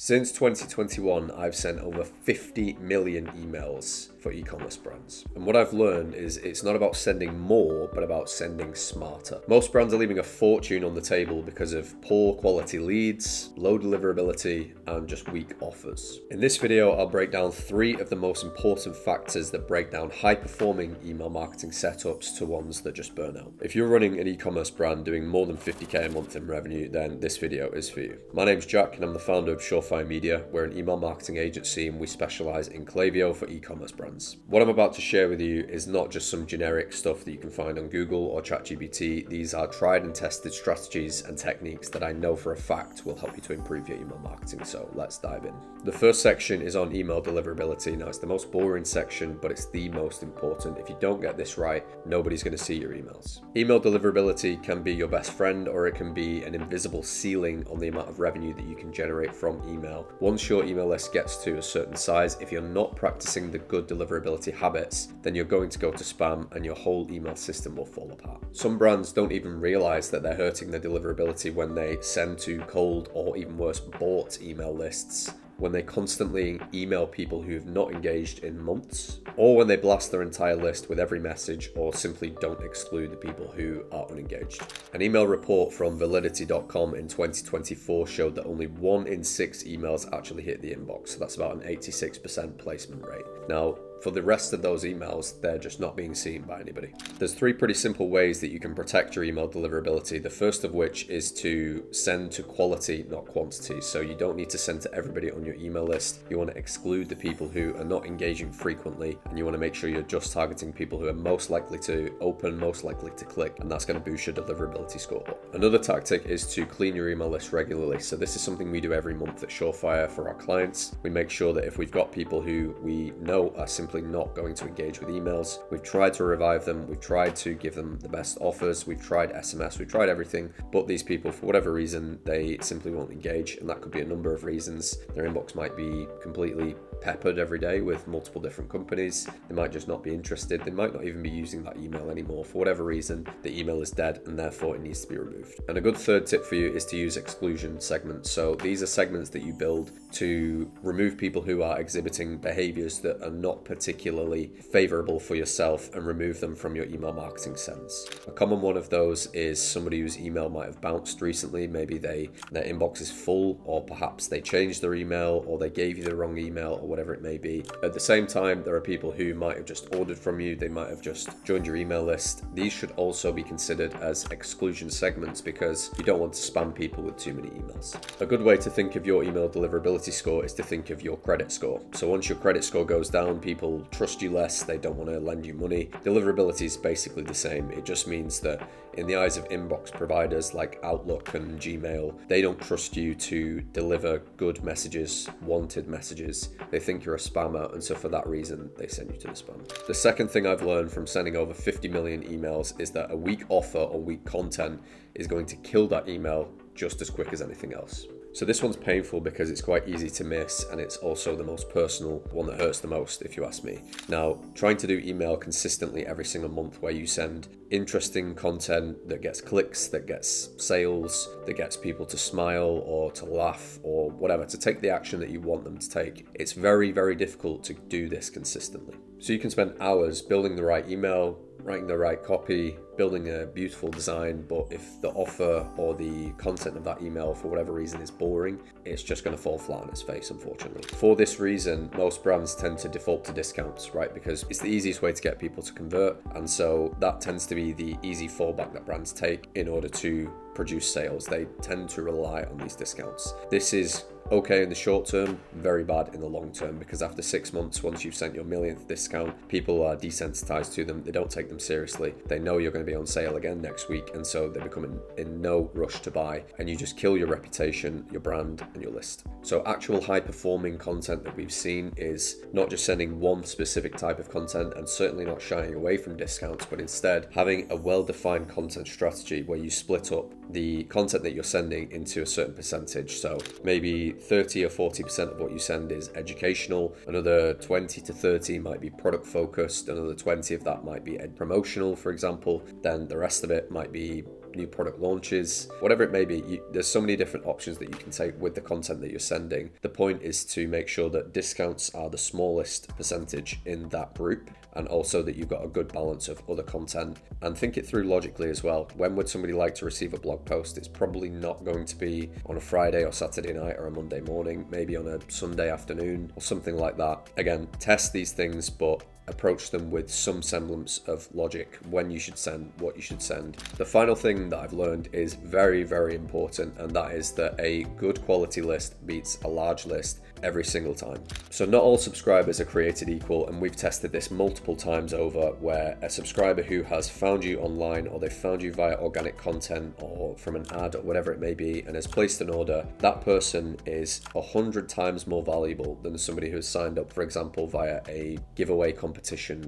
Since 2021, I've sent over 50 million emails for e-commerce brands. And what I've learned is it's not about sending more, but about sending smarter. Most brands are leaving a fortune on the table because of poor quality leads, low deliverability, and just weak offers. In this video, I'll break down 3 of the most important factors that break down high-performing email marketing setups to ones that just burn out. If you're running an e-commerce brand doing more than 50k a month in revenue, then this video is for you. My name's Jack, and I'm the founder of Surefire Media. We're an email marketing agency, and we specialize in Klaviyo for e-commerce brands. What I'm about to share with you is not just some generic stuff that you can find on Google or ChatGPT. These are tried and tested strategies and techniques that I know for a fact will help you to improve your email marketing. So let's dive in. The first section is on email deliverability. Now, it's the most boring section, but it's the most important. If you don't get this right, nobody's going to see your emails. Email deliverability can be your best friend, or it can be an invisible ceiling on the amount of revenue that you can generate from email. Once your email list gets to a certain size, if you're not practicing the good deliverability habits, then you're going to go to spam and your whole email system will fall apart. Some brands don't even realize that they're hurting their deliverability when they send to cold or even worse, bought email lists, when they constantly email people who have not engaged in months, or when they blast their entire list with every message or simply don't exclude the people who are unengaged. An email report from validity.com in 2024 showed that only 1 in 6 emails actually hit the inbox. So that's about an 86% placement rate. Now, for the rest of those emails, they're just not being seen by anybody. There's 3 pretty simple ways that you can protect your email deliverability. The first of which is to send to quality, not quantity. So you don't need to send to everybody on your email list. You want to exclude the people who are not engaging frequently, and you want to make sure you're just targeting people who are most likely to open, most likely to click, and that's going to boost your deliverability score. Another tactic is to clean your email list regularly. So this is something we do every month at Surefire for our clients. We make sure that if we've got people who we know are simply not going to engage with emails, we've tried to revive them, we've tried to give them the best offers, we've tried SMS, we've tried everything, but these people, for whatever reason, they simply won't engage, and that could be a number of reasons. Their inbox might be completely peppered every day with multiple different companies. They might just not be interested. They might not even be using that email anymore. For whatever reason, the email is dead and therefore it needs to be removed. And a good third tip for you is to use exclusion segments. So these are segments that you build to remove people who are exhibiting behaviors that are not particularly favorable for yourself and remove them from your email marketing sends. A common one of those is somebody whose email might have bounced recently. Maybe their inbox is full, or perhaps they changed their email, or they gave you the wrong email, or whatever it may be. At the same time, there are people who might have just ordered from you. They might have just joined your email list. These should also be considered as exclusion segments because you don't want to spam people with too many emails. A good way to think of your email deliverability score is to think of your credit score. So once your credit score goes down, people trust you less. They don't want to lend you money. Deliverability is basically the same. It just means that in the eyes of inbox providers like Outlook and Gmail, they don't trust you to deliver good messages, wanted messages. They think you're a spammer, and so for that reason, they send you to the spam. The second thing I've learned from sending over 50 million emails is that a weak offer or weak content is going to kill that email just as quick as anything else. So this one's painful because it's quite easy to miss, and it's also the most personal, one that hurts the most, if you ask me. Now, trying to do email consistently every single month where you send interesting content that gets clicks, that gets sales, that gets people to smile or to laugh or whatever, to take the action that you want them to take, it's very, very difficult to do this consistently. So you can spend hours building the right email, writing the right copy, building a beautiful design, but if the offer or the content of that email for whatever reason is boring, it's just going to fall flat on its face, unfortunately. For this reason, most brands tend to default to discounts, right? Because it's the easiest way to get people to convert, and so that tends to be the easy fallback that brands take in order to produce sales. They tend to rely on these discounts. This is okay in the short term, very bad in the long term, because after 6 months, once you've sent your millionth discount, people are desensitized to them. They don't take them seriously. They know you're going to be on sale again next week, and so they become in no rush to buy, and you just kill your reputation, your brand, and your list. So actual high performing content that we've seen is not just sending one specific type of content, and certainly not shying away from discounts, but instead having a well-defined content strategy where you split up the content that you're sending into a certain percentage. So maybe 30 or 40% of what you send is educational, another 20 to 30 might be product focused, another 20 of that might be promotional, for example, then the rest of it might be new product launches, whatever it may be. There's so many different options that you can take with the content that you're sending. The point is to make sure that discounts are the smallest percentage in that group, and also that you've got a good balance of other content. And think it through logically as well. When would somebody like to receive a blog post? It's probably not going to be on a Friday or Saturday night or a Monday morning, maybe on a Sunday afternoon or something like that. Again, test these things, but approach them with some semblance of logic, when you should send, what you should send. The final thing that I've learned is very, very important, and that is that a good quality list beats a large list every single time. So not all subscribers are created equal, and we've tested this multiple times over, where a subscriber who has found you online, or they found you via organic content or from an ad or whatever it may be, and has placed an order, that person is 100 times more valuable than somebody who has signed up, for example, via a giveaway competition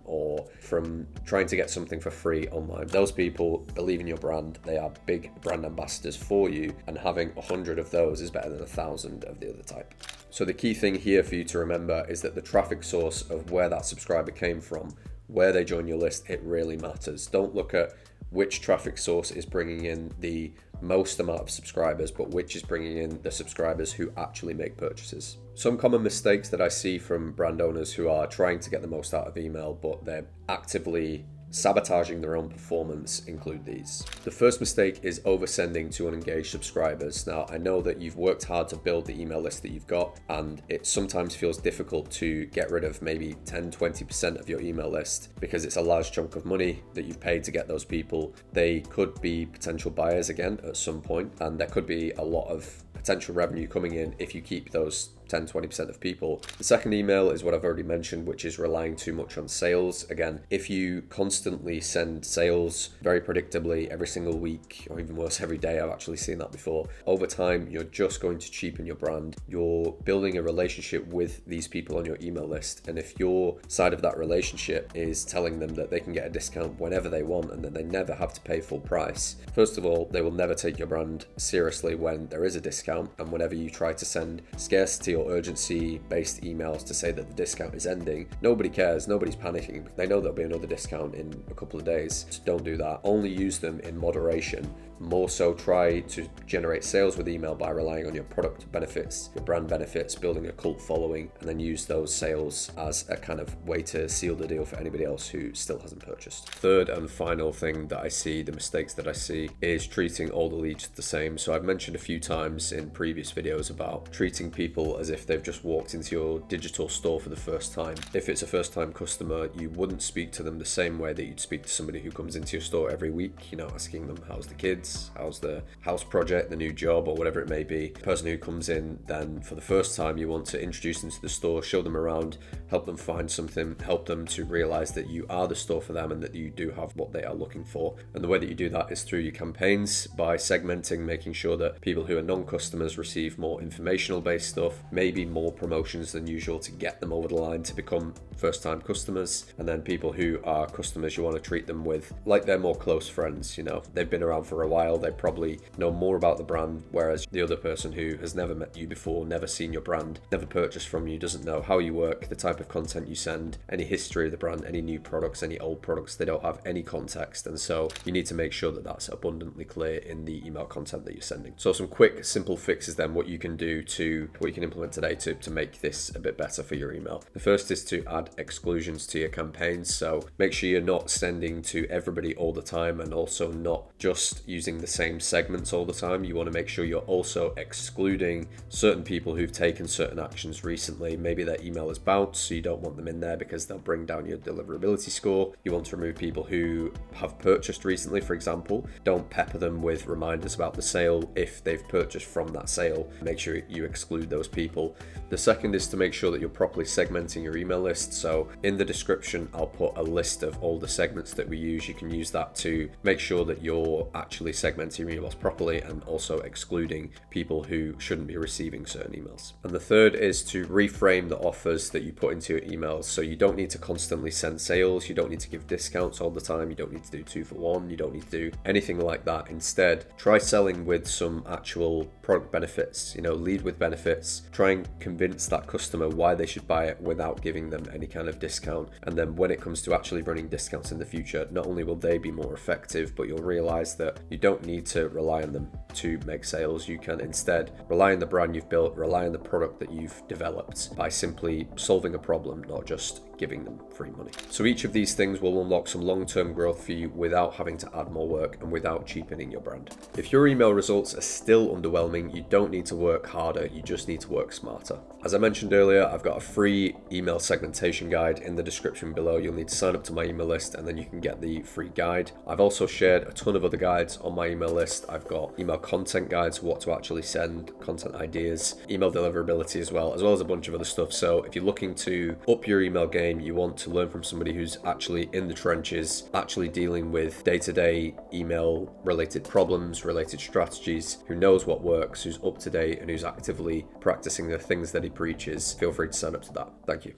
or from trying to get something for free online. Those people believe in your brand, they are big brand ambassadors for you, and having 100 of those is better than 1,000 of the other type. So the key thing here for you to remember is that the traffic source of where that subscriber came from, where they join your list, it really matters. Don't look at which traffic source is bringing in the most amount of subscribers, but which is bringing in the subscribers who actually make purchases. Some common mistakes that I see from brand owners who are trying to get the most out of email, but they're actively sabotaging their own performance, include these. The first mistake is oversending to unengaged subscribers. Now, I know that you've worked hard to build the email list that you've got, and it sometimes feels difficult to get rid of maybe 10-20% of your email list because it's a large chunk of money that you've paid to get those people. They could be potential buyers again at some point, and there could be a lot of potential revenue coming in if you keep those 10-20% of people. The second email is what I've already mentioned, which is relying too much on sales. Again, if you constantly send sales very predictably every single week, or even worse, every day, I've actually seen that before, over time, you're just going to cheapen your brand. You're building a relationship with these people on your email list. And if your side of that relationship is telling them that they can get a discount whenever they want and that they never have to pay full price, first of all, they will never take your brand seriously when there is a discount. And whenever you try to send scarcity or urgency-based emails to say that the discount is ending, nobody cares, nobody's panicking. They know there'll be another discount in a couple of days. So don't do that. Only use them in moderation. More so, try to generate sales with email by relying on your product benefits, your brand benefits, building a cult following, and then use those sales as a kind of way to seal the deal for anybody else who still hasn't purchased. Third and final thing that I see, the mistakes that I see, is treating all the leads the same. So I've mentioned a few times in previous videos about treating people as if they've just walked into your digital store for the first time. If it's a first time customer, you wouldn't speak to them the same way that you'd speak to somebody who comes into your store every week, asking them how's the kids, how's the house project, the new job, or whatever it may be. The person who comes in then for the first time, you want to introduce them to the store, show them around, help them find something, help them to realize that you are the store for them and that you do have what they are looking for. And the way that you do that is through your campaigns, by segmenting, making sure that people who are non-customers receive more informational based stuff, maybe more promotions than usual to get them over the line to become first-time customers. And then people who are customers, you want to treat them with like they're more close friends. They've been around for a while, they probably know more about the brand, whereas the other person who has never met you before, never seen your brand, never purchased from you, doesn't know how you work, the type of content you send, any history of the brand, any new products, any old products. They don't have any context, and so you need to make sure that that's abundantly clear in the email content that you're sending. So some quick simple fixes then, what you can implement today to make this a bit better for your email. The first is to add exclusions to your campaigns. So make sure you're not sending to everybody all the time, and also not just using the same segments all the time. You want to make sure you're also excluding certain people who've taken certain actions recently. Maybe their email is bounced, so you don't want them in there because they'll bring down your deliverability score. You want to remove people who have purchased recently, for example. Don't pepper them with reminders about the sale if they've purchased from that sale. Make sure you exclude those people. The second is to make sure that you're properly segmenting your email list. So in the description, I'll put a list of all the segments that we use. You can use that to make sure that you're actually segmenting your emails properly and also excluding people who shouldn't be receiving certain emails. And the third is to reframe the offers that you put into your emails. So you don't need to constantly send sales. You don't need to give discounts all the time. You don't need to do 2 for 1. You don't need to do anything like that. Instead, try selling with some actual product benefits. Lead with benefits. Try and convince that customer why they should buy it without giving them any kind of discount. And then when it comes to actually running discounts in the future, not only will they be more effective, but you'll realize that you don't need to rely on them to make sales. You can instead rely on the brand you've built, rely on the product that you've developed by simply solving a problem, not just giving them free money. So each of these things will unlock some long-term growth for you without having to add more work and without cheapening your brand. If your email results are still underwhelming, you don't need to work harder, you just need to work smarter. As I mentioned earlier, I've got a free email segmentation guide in the description below. You'll need to sign up to my email list and then you can get the free guide. I've also shared a ton of other guides on my email list. I've got email content guides, what to actually send, content ideas, email deliverability as well as a bunch of other stuff. So if you're looking to up your email game, you want to learn from somebody who's actually in the trenches, actually dealing with day-to-day email related problems, related strategies, who knows what works, who's up to date and who's actively practicing the things that he preaches, feel free to sign up to that. Thank you.